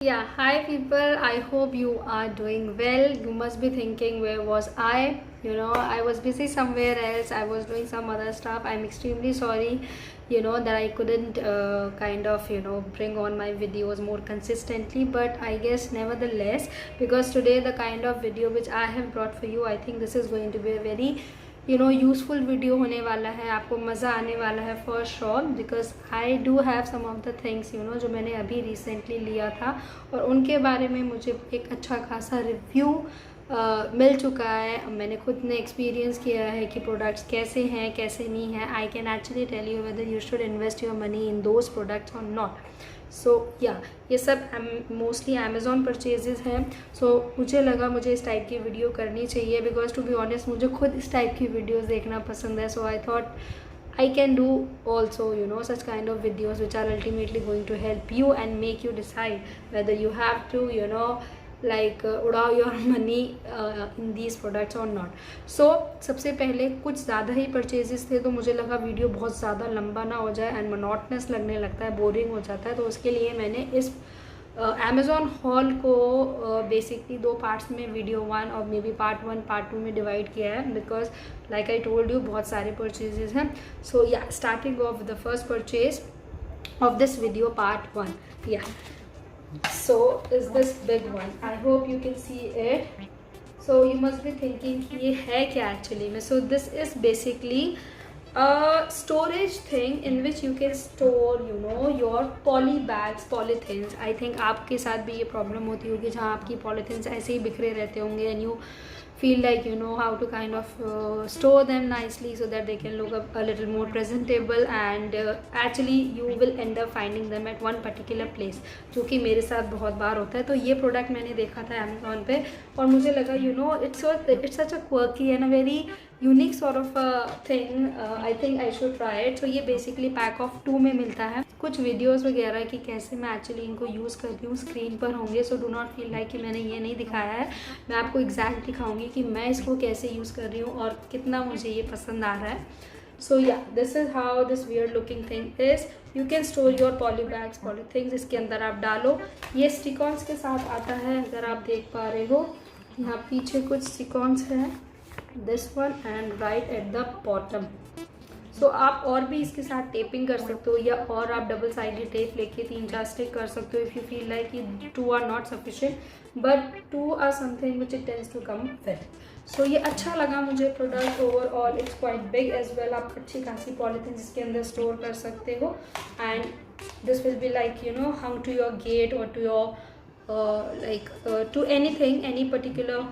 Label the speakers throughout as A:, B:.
A: Yeah, hi people. I hope you are doing well. You must be thinking, where was I? I was busy somewhere else. I was doing some other stuff. I'm extremely sorry, that I couldn't bring on my videos more consistently. But I guess, nevertheless, because today the kind of video which I have brought for you, I think this is going to be a very useful video होने वाला है. आपको मज़ा आने वाला है for sure, because I do have some of the things जो मैंने अभी रिसेंटली लिया था और उनके बारे में मुझे एक अच्छा खासा रिव्यू मिल चुका है. मैंने खुद ने एक्सपीरियंस किया है कि प्रोडक्ट्स कैसे हैं कैसे नहीं हैं. I can actually tell you whether you should invest your money in those products और नॉट. सो या ये सब मोस्टली अमेज़ॉन परचेजेस हैं. सो मुझे लगा मुझे इस टाइप की वीडियो करनी चाहिए, बिकॉज टू बी ऑनेस्ट मुझे खुद इस टाइप की वीडियोस देखना पसंद है. So I thought I can do also such kind of videos which are ultimately going to help you and make you decide whether you have to उड़ाओ your money in these products और not. सो सबसे पहले कुछ ज़्यादा ही purchases थे, तो मुझे लगा वीडियो बहुत ज़्यादा लंबा ना हो जाए एंड मोनोटनस लगने लगता है, बोरिंग हो जाता है. तो उसके लिए मैंने इस अमेज़ॉन हॉल को बेसिकली दो पार्ट्स में वीडियो 1 और मे बी पार्ट 1 पार्ट 2 में डिवाइड किया है, because like I told you बहुत सारे परचेजेस हैं. सो या starting of the first purchase of this video part 1. Yeah, so is this big one. I hope you can see it. So you must be thinking कि ये है क्या actually में. So this is basically a storage thing in which you can store your poly bags, polythenes. I think आपके साथ भी ये problem होती होगी जहाँ आपकी polythenes ऐसे ही बिखरे रहते होंगे and you feel like how to kind of store them nicely so that they can look a little more presentable, and actually you will end up finding them at one particular place, जो कि मेरे साथ बहुत बार होता है. तो ये product मैंने देखा था अमेज़ॉन पे और मुझे लगा it's such a quirky and a very unique sort of thing. I think I should try it. तो ये बेसिकली पैक ऑफ 2 में मिलता है. कुछ वीडियोस वगैरह कि कैसे मैं एक्चुअली इनको यूज़ करती हूँ स्क्रीन पर होंगे, so do not feel like कि मैंने ये नहीं दिखाया है. मैं आपको एग्जैक्ट दिखाऊंगी कि मैं इसको कैसे यूज़ कर रही हूँ और कितना मुझे ये पसंद आ रहा है. So yeah this is how this weird looking thing is. You can store your poly bags, polythenes. इसके अंदर आप डालो. ये स्टिकॉन्स के साथ आता है, अगर आप देख पा रहे हो यहाँ पीछे कुछ स्टिकॉन्स हैं, this one and right at the bottom. So आप और भी इसके साथ टेपिंग कर सकते हो या और आप डबल साइडेड टेप लेके 3-4 स्टिक कर सकते हो if you feel like कि 2 are not sufficient, but 2 are something which it tends to come with. So ये अच्छा लगा मुझे product. Overall it's quite big as well. आप अच्छी खासी पॉलीथिन इसके अंदर स्टोर कर सकते हो and this will be like hung to your gate or to your to anything, any particular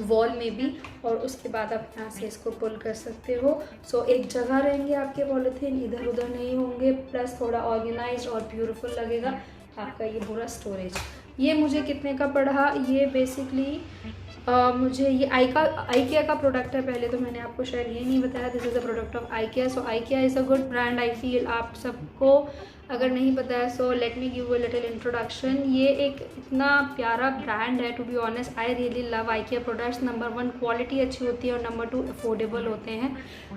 A: wall में भी. और उसके बाद आप यहाँ से इसको पुल कर सकते हो. सो एक जगह रहेंगे आपके पॉलीथीन, इधर उधर नहीं होंगे, प्लस थोड़ा ऑर्गेनाइज्ड और ब्यूटीफुल लगेगा आपका ये पूरा स्टोरेज. ये मुझे कितने का पड़ा? ये बेसिकली मुझे ये आइकिया का प्रोडक्ट है. पहले तो मैंने आपको शायद ये नहीं बताया, this is a product of IKEA. So IKEA is a good brand. I feel आप सबको अगर नहीं पता है so let me give a little introduction. ये एक इतना प्यारा ब्रांड है. To be honest I really love IKEA products. Number 1 quality अच्छी होती है और नंबर 2 अफोर्डेबल होते हैं.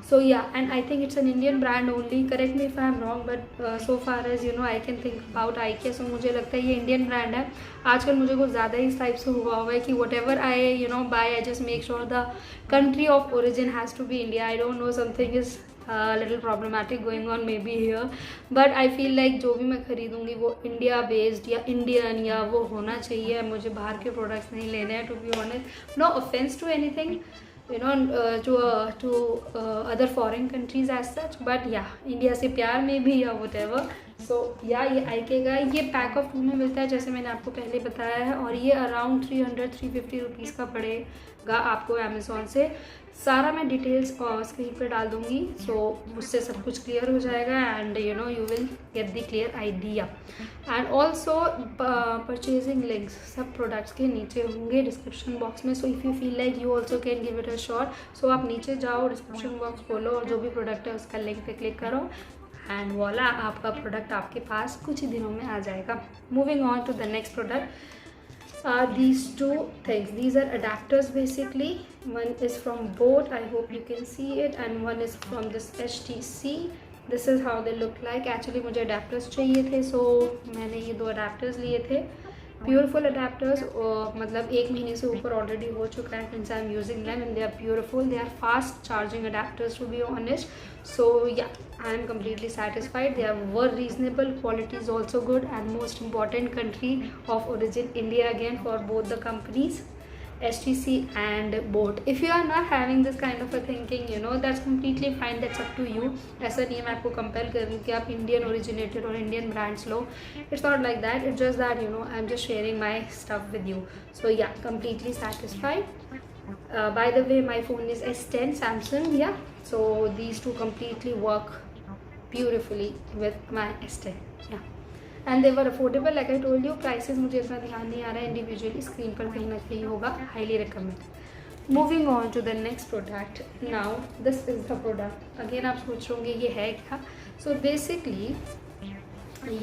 A: So yeah and I think it's an Indian brand only. Correct me if I am wrong, but so far as I can think about IKEA. So मुझे लगता है ये इंडियन ब्रांड है. आजकल मुझे कुछ ज़्यादा ही इस टाइप से हुआ हुआ है कि whatever I buy, I just make sure the country of origin has to be India. I don't know, something is little problematic going on maybe here, but I feel like जो भी मैं खरीदूंगी वो India based या Indian या वो होना चाहिए. मुझे बाहर के प्रोडक्ट्स नहीं लेने हैं. To be honest, no offence to anything to other foreign countries as such, but yeah, India से प्यार में भी या whatever. सो या ये आइके का ये पैक ऑफ 2 में मिलता है जैसे मैंने आपको पहले बताया है, और ये अराउंड 300-350 रुपीज़ का पड़ेगा आपको अमेज़ॉन से. सारा मैं डिटेल्स स्क्रीन पे डाल दूँगी, सो उससे सब कुछ क्लियर हो जाएगा and you will get the clear idea. And also purchasing links सब प्रोडक्ट्स के नीचे होंगे डिस्क्रिप्शन बॉक्स में. So if you feel like you also can give it a shot. So आप नीचे जाओ, डिस्क्रिप्शन बॉक्स खोलो और जो भी प्रोडक्ट है उसका लिंक पे क्लिक करो एंड वॉला आपका प्रोडक्ट आपके पास कुछ ही दिनों में आ जाएगा. Moving on to the next product. These 2 things, these are adapters basically. One is from Boat, I hope you can see it, and one is from this HTC. This is how they look like. Actually मुझे adapters चाहिए थे, so मैंने ये 2 adapters लिए थे. प्योरफुल adapters मतलब 1 महीने से ऊपर ऑलरेडी हो चुका है since I am using them and they are powerful, they are fast charging adapters to be honest. So yeah, I am completely satisfied. They were reasonable, quality is also good, and most important, country of origin India again for both the companies, STC and Boat. If you are not having this kind of a thinking, you know, that's completely fine, that's up to you. ऐसा नहीं मैं आपको compel कर रही हूँ कि आप Indian originated और Indian brands low. It's not like that. It's just that, you know, I'm just sharing my stuff with you. So yeah, completely satisfied. By the way, my phone is S10 Samsung. Yeah, so these two completely work beautifully with my S10. Yeah, and they were affordable, like I told you. Prices मुझे इतना ध्यान नहीं आ रहा है, individually screen पर कहीं ना कहीं होगा. Highly recommend. Moving on to the next product. Now this is the product. Again आप सोच रहे होंगे ये है क्या? So basically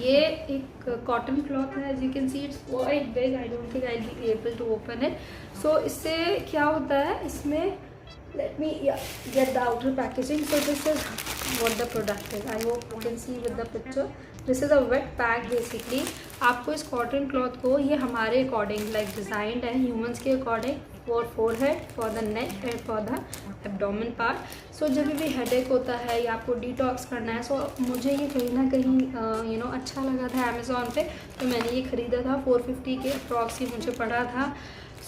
A: ये एक कॉटन क्लॉथ है. As you can see it's quite big. I don't think I will be able to open it. So इससे क्या होता है, इसमें let me get the outer packaging. So this is what the product is. I hope you can see with the picture. This is a wet pack. Basically आपको इस cotton cloth को, ये हमारे अकॉर्डिंग लाइक डिज़ाइंड है humans के according, for forehead, for the neck and for the abdomen part. So जब भी headache होता है या आपको डिटॉक्स करना है, सो मुझे ये कहीं ना कहीं यू नो अच्छा लगा था अमेज़ॉन पे, तो मैंने ये ख़रीदा था. 450 के अप्रॉक्स ही मुझे पड़ा था.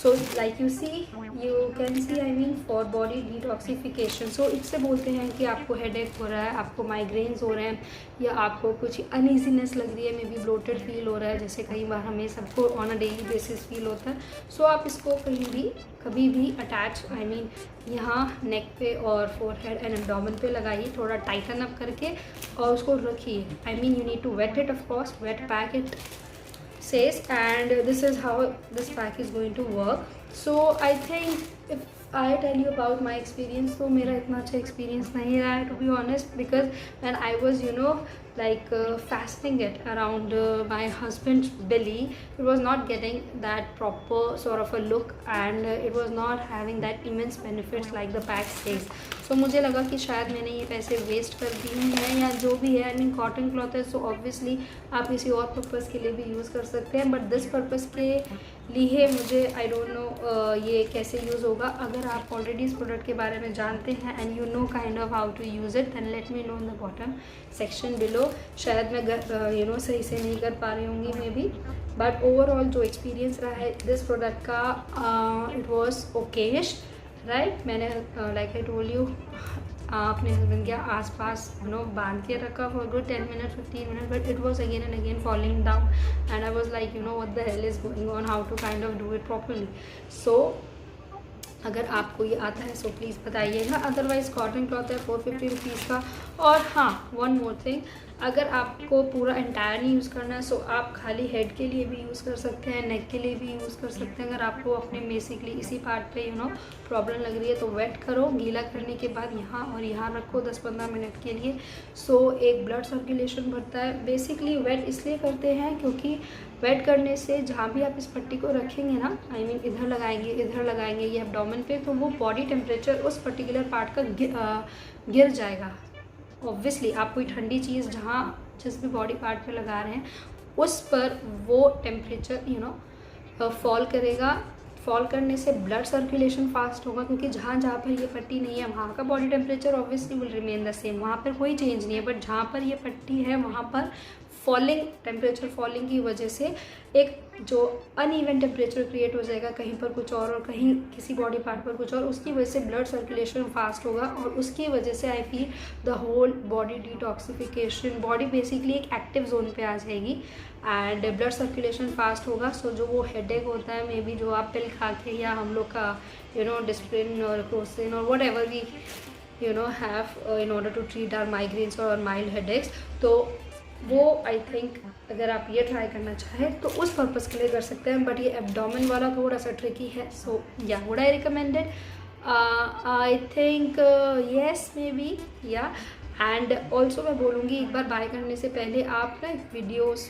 A: So like you can see I mean for body detoxification. So इससे बोलते हैं कि आपको हेडेक हो रहा है, आपको माइग्रेन्स हो रहे हैं, या आपको कुछ अनईजीनेस लग रही है, मे बी ब्लोटेड फील हो रहा है, जैसे कई बार हमें सबको on a daily basis feel होता है. सो आप इसको कहीं भी कभी भी अटैच आई मीन यहाँ नेक पे और फोरहेड एंड एब्डोमेन पे लगाइए, थोड़ा टाइटन अप करके, और उसको रखिए. I mean you need to wet it, of course wet pack it says, and this is how this pack is going to work. So I think if I tell you about my experience, तो मेरा इतना अच्छा experience नहीं रहा है to be honest, because when I was you know like fastening it around my husband's belly, it was not getting that proper sort of a look, and it was not having that immense benefits like the pack says. So मुझे लगा कि शायद मैंने ये पैसे waste कर दिए हैं या जो भी है. आई मीन कॉटन क्लॉथ है, सो ऑब्वियसली आप किसी और पर्पज़ के लिए भी यूज़ कर सकते हैं, बट दिस पर्पज़ के लिए मुझे आई डोंट नो ये कैसे यूज़ होगा. अगर आप ऑलरेडी इस प्रोडक्ट के बारे में जानते हैं and you know kind of how to use it, then let me know in the bottom section below. शायद मैं यू नो सही से नहीं कर पा रही होंगी मे बी, बट ओवरऑल जो एक्सपीरियंस रहा है दिस प्रोडक्ट का, इट वॉज ओकेश राइट. मैंने लाइक आई टोल्ड यू अपने हस्बैंड के आसपास यू नो बांध के रखा for good 10 minute 15 minute, but it was again and again falling down, and I was like you know what the hell is going on, how to kind of do it properly. So अगर आपको ये आता है so please बताइएगा. Otherwise cotton cloth है 450 rupees का. और हाँ, वन मोर थिंग, अगर आपको पूरा एंटायर नहीं यूज़ करना है, सो आप खाली हेड के लिए भी यूज़ कर सकते हैं, नेक के लिए भी यूज़ कर सकते हैं. अगर आपको अपने बेसिकली इसी पार्ट पे यू नो प्रॉब्लम लग रही है, तो वेट करो. गीला करने के बाद यहाँ और यहाँ रखो 10-15 मिनट के लिए. सो एक ब्लड सर्कुलेशन बढ़ता है. बेसिकली वेट इसलिए करते हैं क्योंकि वेट करने से जहाँ भी आप इस पट्टी को रखेंगे ना, आई मीन इधर लगाएंगे ये एब्डोमेन पे, तो वो बॉडी टेम्परेचर उस पर्टिकुलर पार्ट का गिर जाएगा. ऑब्वियसली आप कोई ठंडी चीज़ जहाँ जिस भी बॉडी पार्ट पे लगा रहे हैं उस पर वो टेम्परेचर यू नो फॉल करेगा. फॉल करने से ब्लड सर्कुलेशन फास्ट होगा, क्योंकि जहाँ जहाँ पर ये पट्टी नहीं है वहाँ का body temperature obviously will remain the same, वहाँ पर कोई चेंज नहीं है. बट जहाँ पर ये पट्टी है वहाँ पर फॉलिंग टेम्परेचर फॉलिंग की वजह से एक जो अनइवन टेम्परेचर क्रिएट हो जाएगा, कहीं पर कुछ और कहीं किसी बॉडी पार्ट पर कुछ और, उसकी वजह से ब्लड सर्कुलेशन फास्ट होगा, और उसकी वजह से I feel the whole body detoxification, body basically एक एक्टिव जोन पे आ जाएगी एंड ब्लड सर्कुलेशन फास्ट होगा. सो जो वो हेडेक होता है मे बी जो आप पिल खा के या हम लोग का यू नो डिस्प्रिन और क्रोसिन और whatever we you know have in order to treat our migraines और माइल्ड हेडेक्स, तो वो आई थिंक अगर आप ये ट्राई करना चाहें तो उस पर्पज़ के लिए कर सकते हैं. बट ये एब्डोमेन वाला थोड़ा सा ट्रिकी है. सो या would I recommended? I think yes may be या. एंड ऑल्सो मैं बोलूँगी एक बार बाय करने से पहले आप ना वीडियोज़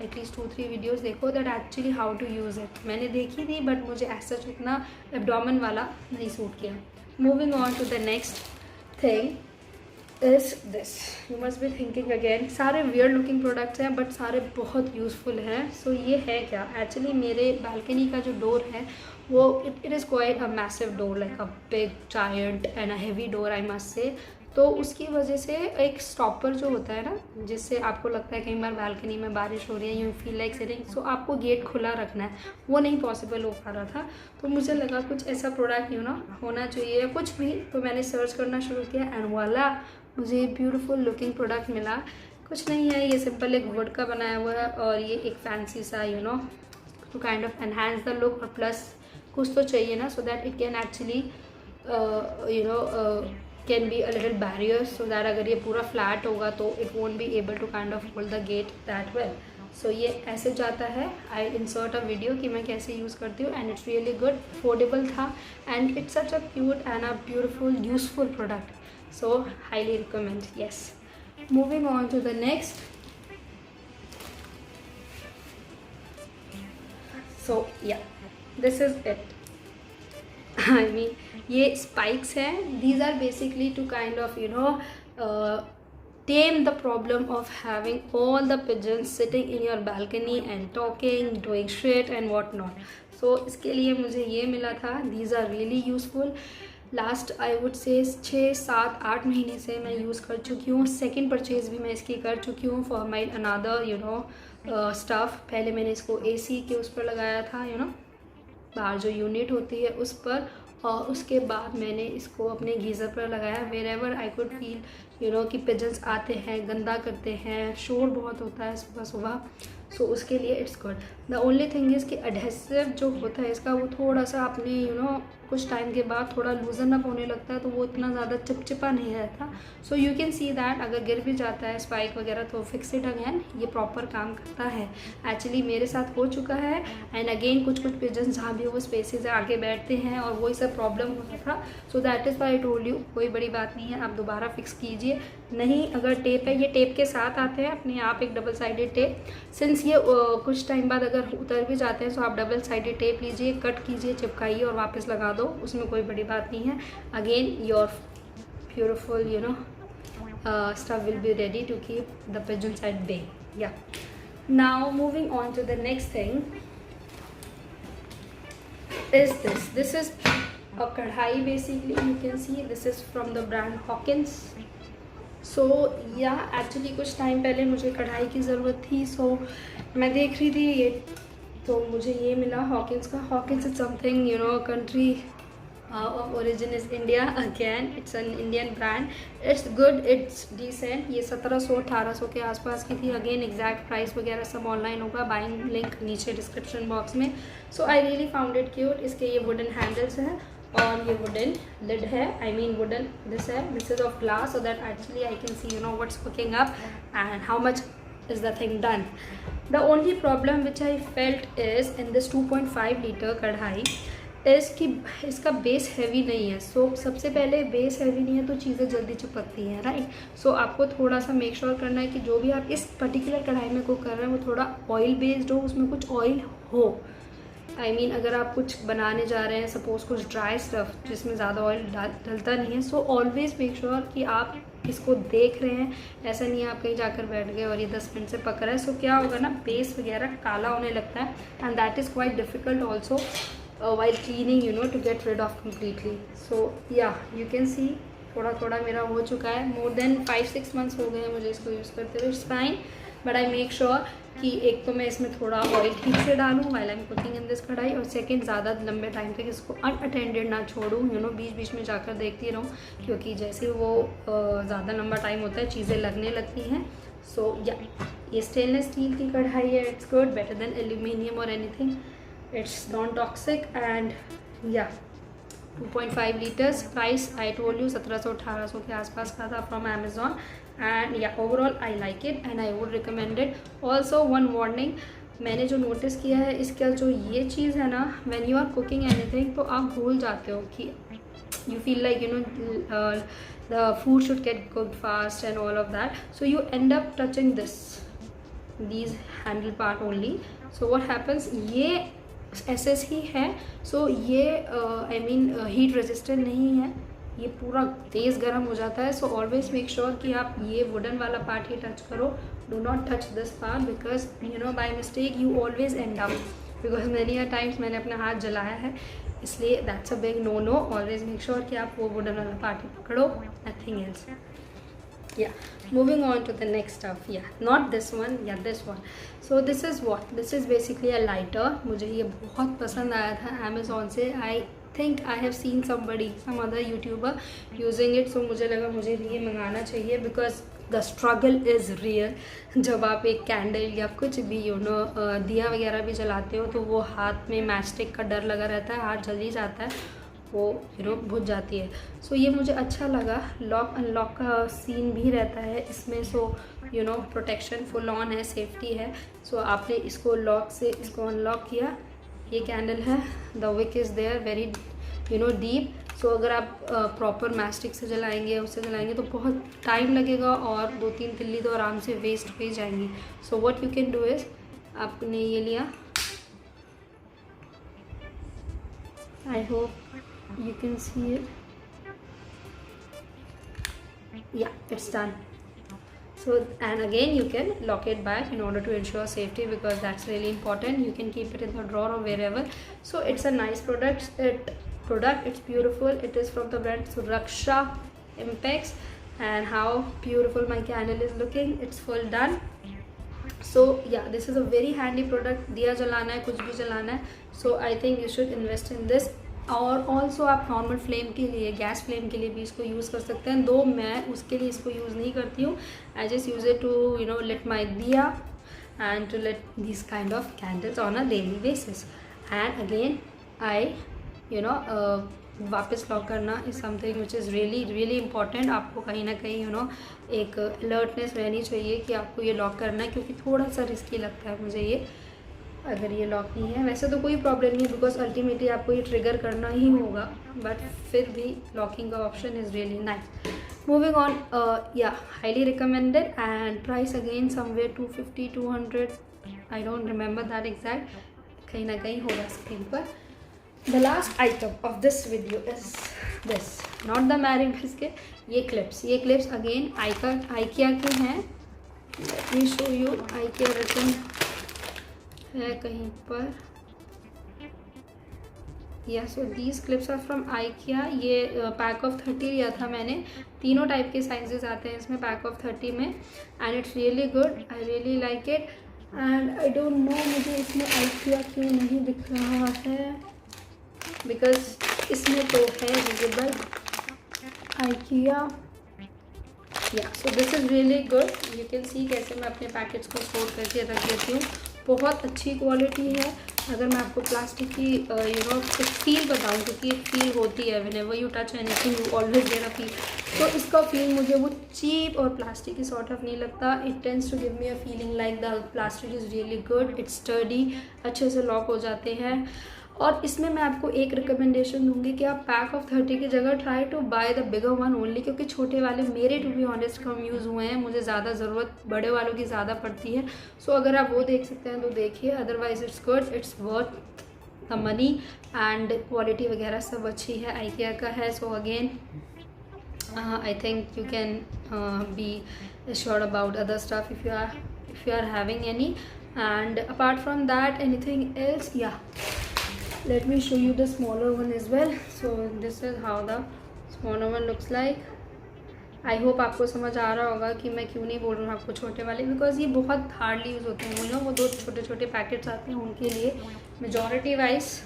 A: एटलीस्ट 2-3 वीडियोज़ देखो that actually how to use it. मैंने देखी थी बट मुझे ऐसा उतना एब्डोमेन वाला नहीं सूट किया. Moving on to the next thing. Is this. You must be thinking again, सारे वियर्ड लुकिंग प्रोडक्ट्स हैं बट सारे बहुत यूज़फुल हैं. सो ये है क्या, एक्चुअली मेरे बालकनी का जो डोर है वो it is quite a massive door, like a big giant and a heavy door I must say. तो उसकी वजह से एक स्टॉपर जो होता है ना, जिससे आपको लगता है कई बार बालकनी में बारिश हो रही है, यू फील लाइक सिटिंग, सो आपको गेट खुला रखना है, वो नहीं पॉसिबल हो पा रहा था. तो मुझे लगा कुछ ऐसा प्रोडक्ट होना चाहिए, कुछ भी. तो मैंने सर्च करना शुरू किया एंड वाला मुझे ब्यूटीफुल लुकिंग प्रोडक्ट मिला. कुछ नहीं है, ये सिंपल एक वुड का बनाया हुआ है और ये एक फैंसी सा to kind of enhance the look, और प्लस कुछ तो चाहिए ना, so that it can actually can be a little barrier, so that अगर ये पूरा फ्लैट होगा तो it won't be able to kind of hold the gate that well. So ये ऐसे जाता है. आई इंसर्ट अ वीडियो कि मैं कैसे यूज़ करती हूँ and it's really good, affordable था and it's such a cute and a beautiful useful product. So highly recommend. Yes, moving on to the next. So yeah, this is it. I mean, ये spikes हैं. These are basically to kind of tame the problem of having all the pigeons sitting in your balcony and talking, doing shit and what not. So इसके लिए मुझे ये मिला था. These are really useful. Last I would say 6-7-8 महीने से मैं use कर चुकी हूँ. सेकेंड परचेज़ भी मैं इसकी कर चुकी हूँ फॉर माई अनदर स्टफ़. पहले मैंने इसको एसी के उस पर लगाया था, बाहर जो यूनिट होती है उस पर, और उसके बाद मैंने इसको अपने गीज़र पर लगाया. Wherever I could feel कि पिजन्स आते हैं, गंदा करते हैं, शोर बहुत होता है सुबह सुबह. सो उसके लिए it's good. The only thing is कि एडहेसिव जो होता है इसका, वो थोड़ा सा अपने कुछ टाइम के बाद थोड़ा लूजन अप होने लगता है, तो वो इतना ज़्यादा चिपचिपा नहीं रहता. So you can see that अगर गिर भी जाता है स्पाइक वगैरह तो फिक्स इट अगेन. ये प्रॉपर काम करता है. एक्चुअली मेरे साथ हो चुका है एंड अगेन कुछ पिजन्स जहाँ भी वो स्पेसेस आगे बैठते हैं और वही सब प्रॉब्लम हो रहा था. So that is why I told you, कोई बड़ी बात नहीं है, आप दोबारा फिक्स कीजिए. नहीं अगर टेप है, ये टेप के साथ आते हैं अपने आप, एक डबल साइडेड टेप. सिंस ये कुछ टाइम बाद अगर उतर भी जाते हैं, तो आप डबल साइडेड टेप लीजिए, कट कीजिए, चिपकाइए और वापस लगा दो, उसमें कोई बड़ी बात नहीं है. Again your beautiful stuff will be ready to keep the pigeons at bay. Yeah, now moving on to the next thing is this is a kadhai. Basically you can see this is from the brand Hawkins. सो या actually कुछ time पहले मुझे कढ़ाई की ज़रूरत थी. सो मैं देख रही थी ये, तो मुझे ये मिला हॉकिंस का. Hawkins is something country of origin is India. Again it's an Indian brand. It's good, it's decent. ये 1700-1800 के आसपास की थी. अगेन एग्जैक्ट प्राइस वगैरह सब ऑनलाइन होगा, बाइंग लिंक नीचे डिस्क्रिप्शन बॉक्स में. So I really found it cute. इसके ये वुडन हैंडल्स हैं और ये वुडन लिड है. आई मीन वुडन दिस है. This is of glass, so that actually I can see what's cooking up and how much is the thing done. The only problem which I felt is in this 2.5 liter कढ़ाई कि इसका base heavy नहीं है. सो सबसे पहले base heavy नहीं है तो चीज़ें जल्दी चिपकती हैं, राइट. सो आपको थोड़ा सा मेक श्योर करना है कि जो भी आप इस पर्टिकुलर कढ़ाई में कुक कर रहे हैं वो थोड़ा ऑयल बेस्ड हो, उसमें कुछ ऑयल हो. आई मीन अगर आप कुछ बनाने जा रहे हैं, सपोज कुछ ड्राई स्टफ़ जिसमें ज़्यादा ऑयल डलता नहीं है, सो ऑलवेज मेक श्योर कि आप इसको देख रहे हैं. ऐसा नहीं है आप कहीं जाकर बैठ गए और ये 10 मिनट से पक रहा है. सो क्या होगा ना, बेस वगैरह काला होने लगता है and that is quite difficult also while cleaning to get rid of completely. So yeah, you can see थोड़ा थोड़ा मेरा हो चुका है. more than 5-6 months हो गए हैं मुझे इसको यूज़ करते हुए. It's fine, but I make sure कि एक तो मैं इसमें थोड़ा ऑयल ठीक से डालूँ while I'm cooking in this कढ़ाई, और सेकंड ज़्यादा लंबे टाइम तक इसको अनअटेंडेड ना छोड़ूँ. बीच बीच में जाकर देखती रहूँ, क्योंकि जैसे वो ज़्यादा लंबा टाइम होता है चीज़ें लगने लगती हैं. सो या ये स्टेनलेस स्टील की कढ़ाई है. It's good, better than aluminium और anything. It's non-toxic and yeah, 2.5 liters. Price I told you 1700-1800 के आसपास का था from Amazon. And yeah, overall I like it and I would recommend it. Also one warning, मैंने जो notice किया है इसका जो ये चीज़ है ना, when you are cooking anything तो आप भूल जाते हो कि you feel like the food should get cooked fast and all of that. So you end up touching these handle part only. So what happens, ये SS ही है. सो ये I mean heat resistant नहीं है. ये पूरा तेज़ गर्म हो जाता है. सो ऑलवेज मेक श्योर कि आप ये वुडन वाला पार्ट ही टच करो. Do not touch this part because you know by mistake you always end up, because many a times मैंने अपना हाथ जलाया है, इसलिए that's a big no no. Always make sure कि आप वो वुडन वाला पार्ट ही पकड़ो, nothing else. Yeah, moving on to the next stuff. Yeah, not this one, yeah, this one. So this is what, this is basically a lighter. मुझे ये बहुत पसंद आया था Amazon से. I think I have seen somebody, some other YouTuber using it, so मुझे लगा मुझे ये मंगाना चाहिए because the struggle is real. जब आप एक कैंडल या कुछ भी दिया वगैरह भी जलाते हो तो वो हाथ में मैचस्टिक का डर लगा रहता है, हाथ जल ही जाता है, वो बुझ जाती है. सो ये मुझे अच्छा लगा. लॉक अनलॉक का सीन भी रहता है इसमें. सो प्रोटेक्शन फुल ऑन है, सेफ्टी है. सो आपने इसको लॉक से इसको अनलॉक किया. ये कैंडल है, the wick is there very deep. So अगर आप प्रॉपर मैस्टिक से जलाएंगे, उससे जलाएंगे तो बहुत टाइम लगेगा और 2-3 तिल्ली तो आराम से वेस्ट हो ही जाएंगी. So what you can do is, आपने ये लिया. I hope you can see it. Yeah, it's done. So and again you can lock it back in order to ensure safety because that's really important. You can keep it in the drawer or wherever. So it's a nice product. It's beautiful. It is from the brand Suraksha Impex. And how beautiful my candle is looking. It's full done. So yeah, this is a very handy product. दिया जलाना है, कुछ भी जलाना है, so I think you should invest in this. और also आप normal flame के लिए, गैस फ्लेम के लिए भी इसको यूज़ कर सकते हैं. दो मैं उसके लिए इसको यूज़ नहीं करती हूँ. I just use it to lit my diya and to lit this kind of candles on a daily basis. And again I वापस लॉक करना is something which is really really important. आपको कहीं ना कहीं एक अलर्टनेस रहनी चाहिए कि आपको ये लॉक करना है, क्योंकि थोड़ा सा रिस्की लगता है मुझे ये अगर ये लॉक नहीं है. वैसे तो कोई प्रॉब्लम नहीं है बिकॉज अल्टीमेटली आपको ये ट्रिगर करना ही होगा, बट फिर भी लॉकिंग का option is really nice. Moving on, yeah highly recommended. And price again somewhere 250-200, I don't remember that exact, कहीं ना कहीं होगा स्क्रीन पर. The last item of this video is this, not the Marie biscuit. ये clips again IKEA के हैं. Let me show you. IKEA written है कहीं पर. Yeah so these clips are from IKEA. ये पैक ऑफ 30 लिया था मैंने. तीनों टाइप के साइजेस आते हैं इसमें पैक ऑफ 30 में. And it's really good, I really like it. And I don't no मुझे इसमें आइकिया क्यों नहीं दिख रहा है, बिकॉज इसमें तो है विजिबल आइकिया. या so this is really good. You can सी कैसे मैं अपने पैकेट्स को स्टोर करके रख लेती हूँ. बहुत अच्छी क्वालिटी है. अगर मैं आपको प्लास्टिक की एक फील बताऊँ, क्योंकि एक फील होती है whenever you touch anything you always get a feel. तो इसका फील मुझे वो चीप और प्लास्टिक की सॉर्ट ऑफ नहीं लगता. It tends to give me a feeling like the plastic is really good. It's sturdy, अच्छे से लॉक हो जाते हैं. और इसमें मैं आपको एक रिकमेंडेशन दूंगी कि आप पैक ऑफ 30 की जगह try to buy the bigger one only, क्योंकि छोटे वाले मेरे टू बी ऑनेस्ट कम यूज़ हुए हैं. मुझे ज़्यादा ज़रूरत बड़े वालों की ज़्यादा पड़ती है. सो अगर आप वो देख सकते हैं तो देखिए, otherwise it's good, it's worth the money. And quality वगैरह सब अच्छी है, आइकिया का है. So again I think you can be sure about other stuff if you are having any. And apart from that anything else, या let me show you the smaller one as well. So this is how the smaller one looks like. I hope आपको समझ आ रहा होगा कि मैं क्यों नहीं बोल रहा हूँ आपको छोटे वाले, बिकॉज ये बहुत हार्डली यूज़ होते हैं. वो 2 छोटे छोटे पैकेट्स आते हैं उनके लिए. Majority wise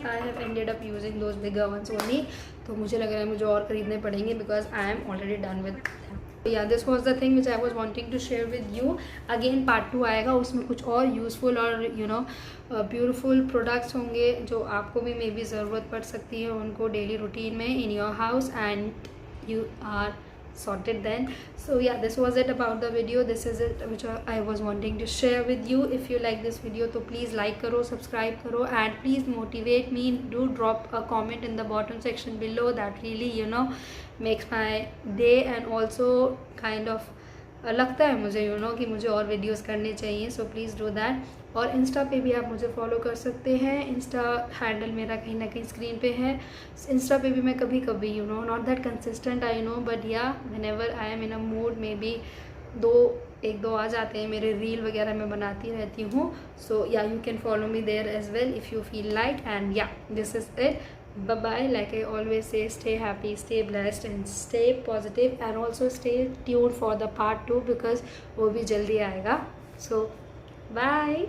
A: I have ended up using those bigger ones only. तो मुझे लग रहा है मुझे और ख़रीदने पड़ेंगे because I am already done with. Yeah this was the thing which I was wanting to share with you. Again part 2 आएगा, उसमें कुछ और यूज़फुल और ब्यूटीफुल प्रोडक्ट्स होंगे जो आपको भी मे बी ज़रूरत पड़ सकती है उनको डेली रूटीन में in your house and you are sorted then. So yeah, this was it about the video. This is it which I was wanting to share with you. If you like this video तो please like करो, subscribe करो, and please motivate me. Do drop a comment in the bottom section below. That really makes my day and also kind of लगता है मुझे कि मुझे और videos करने चाहिए, सो प्लीज़ डू दैट। और इंस्टा पे भी आप मुझे फॉलो कर सकते हैं, इंस्टा हैंडल मेरा कहीं ना कहीं स्क्रीन पे है। इंस्टा पे भी मैं कभी कभी not that consistent I know, but yeah whenever I am in a mood may be एक दो आ जाते हैं, मेरे रील वगैरह मैं बनाती रहती हूँ। So yeah you can follow me there as well if you feel like, and yeah this is it. Bye bye. Like I always say, stay happy, stay blessed, and stay positive, and also stay tuned for the part 2 because वो भी जल्दी आएगा. So bye.